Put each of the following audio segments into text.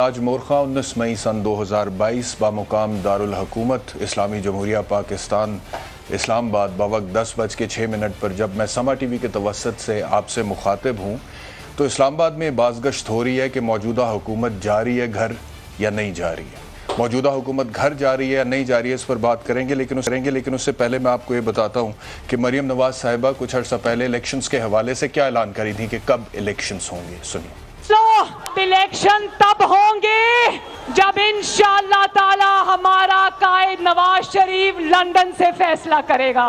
آج مورخہ 19 مئی سن 2022 بامقام دارالحکومت اسلامی جمہوریہ پاکستان اسلام آباد بوقت 10:06 پر جب میں سما ٹی وی کے توسط سے آپ سے مخاطب ہوں تو اسلام آباد میں بازگشت ہو رہی ہے کہ موجودہ حکومت جا رہی ہے گھر یا نہیں جا رہی ہے۔ موجودہ حکومت گھر جا رہی ہے یا نہیں جا رہی ہے اس پر بات کریں گے، لیکن اس سے پہلے میں آپ کو یہ بتاتا ہوں کہ مریم نواز صاحبہ کچھ عرصہ پہلے الیکشنز کے حوالے سے کیا اعلان کری تھی کہ کب الیکشنز ہوں گے۔ سنیے۔ الیکشن تب ہوں گے جب انشاءاللہ تعالی ہمارا قائد نواز شریف لندن سے فیصلہ کرے گا۔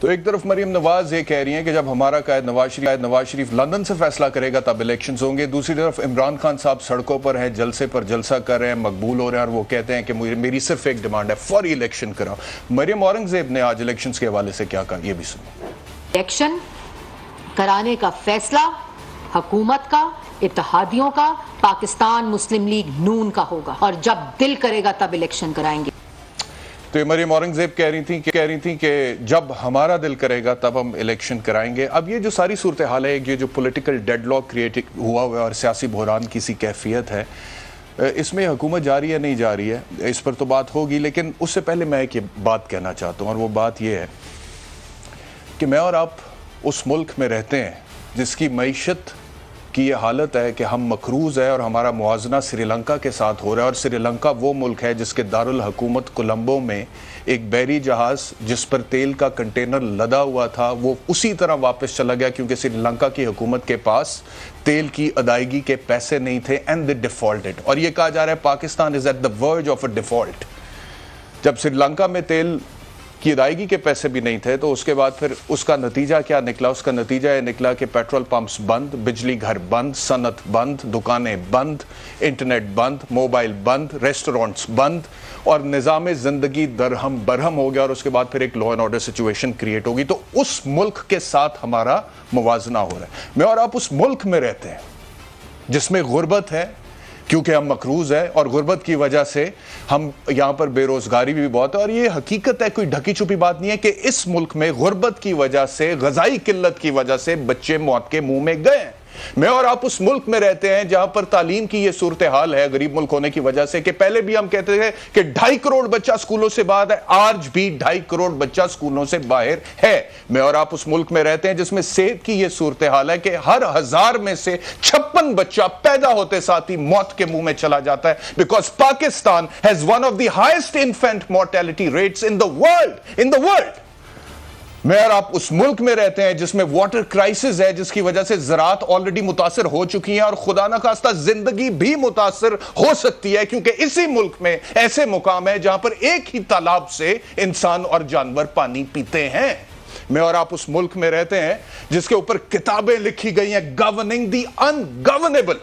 تو ایک طرف مریم نواز یہ کہہ رہی ہیں کہ جب ہمارا قائد نواز شریف لندن سے فیصلہ کرے گا تب الیکشنز ہوں گے، دوسری طرف عمران خان صاحب سڑکوں پر ہیں، جلسے پر جلسہ کر رہے ہیں، مقبول ہو رہے ہیں اور وہ کہتے ہیں کہ میری صرف ایک ڈیمانڈ ہے، فوری الیکشن کراؤ۔ مریم اورنگزیب نے آج الیکشنز کے حوالے سے کیا کہا، یہ بھی سنیں۔ الیکشن کرانے کا فیصلہ حکومت کا، اتحادیوں کا، پاکستان مسلم لیگ نون کا ہوگا، اور جب دل کرے گا تب الیکشن کرائیں گے۔ تو یہ مریم اورنگزیب کہہ رہی تھیں کہ جب ہمارا دل کرے گا تب ہم الیکشن کرائیں گے۔ اب یہ جو ساری صورتحال ہے، یہ جو پولیٹیکل ڈیڈ لاک کریٹ ہوا ہوا ہے اور سیاسی بحران کی سی کیفیت ہے، اس میں حکومت جا رہی ہے نہیں جا رہی ہے، اس پر تو بات ہوگی، لیکن اس سے پہلے میں ایک بات کہنا چاہتا ہوں، اور وہ بات یہ ہے کہ میں اور آپ اس ملک میں رہتے ہیں جس کی معیشت کی یہ حالت ہے کہ ہم مقروض ہے اور ہمارا موازنہ سری لنکا کے ساتھ ہو رہا ہے، اور سری لنکا وہ ملک ہے جس کے دارالحکومت کولمبو میں ایک بحری جہاز جس پر تیل کا کنٹینر لدا ہوا تھا وہ اسی طرح واپس چلا گیا کیونکہ سری لنکا کی حکومت کے پاس تیل کی ادائیگی کے پیسے نہیں تھے، اینڈ دے ڈیفالٹڈ، اور یہ کہا جا رہا ہے Pakistan is at the verge of a default. جب سری لنکا میں تیل کی ادائیگی کے پیسے بھی نہیں تھے تو اس کے بعد پھر اس کا نتیجہ کیا نکلا؟ اس کا نتیجہ یہ نکلا کہ پیٹرول پمپس بند، بجلی گھر بند، صنعت بند، دکانیں بند، انٹرنیٹ بند، موبائل بند، ریسٹورنٹس بند، اور نظام زندگی درہم برہم ہو گیا، اور اس کے بعد پھر ایک law and order situation create ہوگی۔ تو اس ملک کے ساتھ ہمارا موازنہ ہو رہا ہے۔ میں اور آپ اس ملک میں رہتے ہیں جس میں غربت ہے کیونکہ ہم مقروض ہے، اور غربت کی وجہ سے ہم یہاں پر بے روزگاری بھی بہت ہے، اور یہ حقیقت ہے، کوئی ڈھکی چھپی بات نہیں ہے کہ اس ملک میں غربت کی وجہ سے، غذائی قلت کی وجہ سے بچے موت کے منہ میں گئے ہیں۔ میں اور آپ اس ملک میں رہتے ہیں جہاں پر تعلیم کی یہ صورتحال ہے غریب ملک ہونے کی وجہ سے کہ پہلے بھی ہم کہتے تھے کہ 2.5 کروڑ بچہ سکولوں سے باہر ہے، آج بھی 2.5 کروڑ بچہ سکولوں سے باہر ہے۔ میں اور آپ اس ملک میں رہتے ہیں جس میں صحت کی یہ صورتحال ہے کہ ہر 1000 میں سے 56 بچہ پیدا ہوتے ساتھ ہی موت کے منہ میں چلا جاتا ہے، because Pakistan has one of the highest infant mortality rates in the world۔ میں اور آپ اس ملک میں رہتے ہیں جس میں واٹر کرائسس ہے، جس کی وجہ سے زراعت آلریڈی متاثر ہو چکی ہے، اور خدا نہ خواستہ زندگی بھی متاثر ہو سکتی ہے، کیونکہ اسی ملک میں ایسے مقام ہے جہاں پر ایک ہی تالاب سے انسان اور جانور پانی پیتے ہیں۔ میں اور آپ اس ملک میں رہتے ہیں جس کے اوپر کتابیں لکھی گئی ہیں گورننگ دی انگورنیبل۔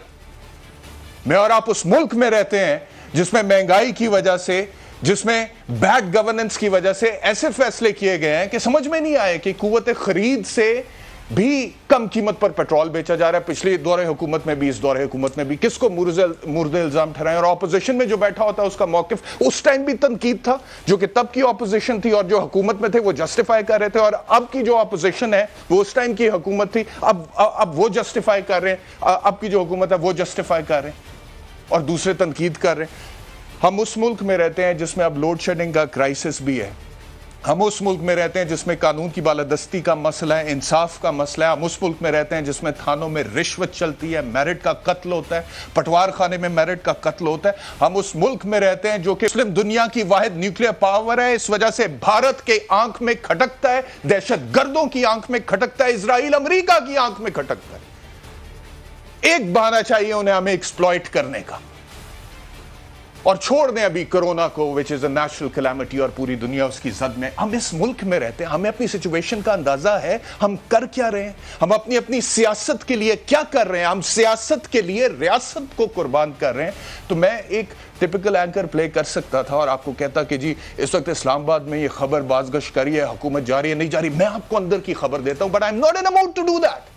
میں اور آپ اس ملک میں رہتے ہیں جس میں مہنگائی کی وجہ سے، جس میں بیڈ گورننس کی وجہ سے ایسے فیصلے کیے گئے ہیں کہ سمجھ میں نہیں آئے کہ قوت خرید سے بھی کم قیمت پر پیٹرول بیچا جا رہا ہے، پچھلی دور حکومت میں بھی، اس دور حکومت میں بھی۔ کس کو مورد الزام ٹھہرائیں؟ اور اپوزیشن میں جو بیٹھا ہوتا ہے اس کا موقف اس ٹائم بھی تنقید تھا، جو کہ تب کی اپوزیشن تھی، اور جو حکومت میں تھے وہ جسٹیفائی کر رہے تھے، اور اب کی جو اپوزیشن ہے وہ اس ٹائم کی حکومت تھی، اب وہ جسٹیفائی کر رہے ہیں، اب کی جو حکومت ہے وہ جسٹیفائی کر رہے ہیں اور دوسرے تنقید کر رہے ہیں۔ ہم اس ملک میں رہتے ہیں جس میں اب لوڈ شیڈنگ کا کرائسس بھی ہے، ہم اس ملک میں رہتے ہیں جس میں قانون کی بالادستی کا مسئلہ ہے، انصاف کا مسئلہ ہے، ہم اس ملک میں رہتے ہیں جس میں تھانوں میں رشوت چلتی ہے، میرٹ کا قتل ہوتا ہے، پٹوار خانے میں میرٹ کا قتل ہوتا ہے۔ ہم اس ملک میں رہتے ہیں جو کہ مسلم دنیا کی واحد نیوکلیر پاور ہے، اس وجہ سے بھارت کے آنکھ میں کھٹکتا ہے، دہشت گردوں کی آنکھ میں کھٹکتا ہے، اسرائیل امریکہ کی آنکھ میں کھٹکتا ہے۔ ایک بہانہ چاہیے انہیں ہمیں ایکسپلائٹ کرنے کا، اور چھوڑ دیں ابھی کرونا کو which is a natural calamity اور پوری دنیا اس کی زد میں۔ ہم اس ملک میں رہتے ہیں، ہمیں اپنی سچویشن کا اندازہ ہے، ہم کر کیا رہے ہیں، ہم اپنی سیاست کے لیے کیا کر رہے ہیں، ہم سیاست کے لیے ریاست کو قربان کر رہے ہیں۔ تو میں ایک ٹپیکل اینکر پلے کر سکتا تھا اور آپ کو کہتا کہ جی اس وقت اسلام آباد میں یہ خبر بازگشت کری ہے، حکومت جا رہی ہے نہیں جا رہی، میں آپ کو اندر کی خبر دیتا ہوں، but I'm not in a mood to do that.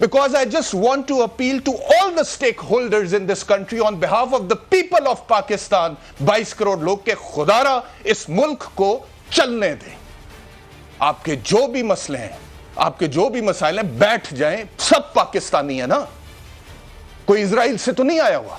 Because I just want to appeal to all the stakeholders in this country on behalf of the people of Pakistan, 22 crore لوگ کے خدا را اس ملک کو چلنے دیں۔ آپ کے جو بھی مسئلے ہیں، آپ کے جو بھی مسائل ہیں، بیٹھ جائیں، سب پاکستانی ہیں نا، کوئی اسرائیل سے تو نہیں آیا ہوا،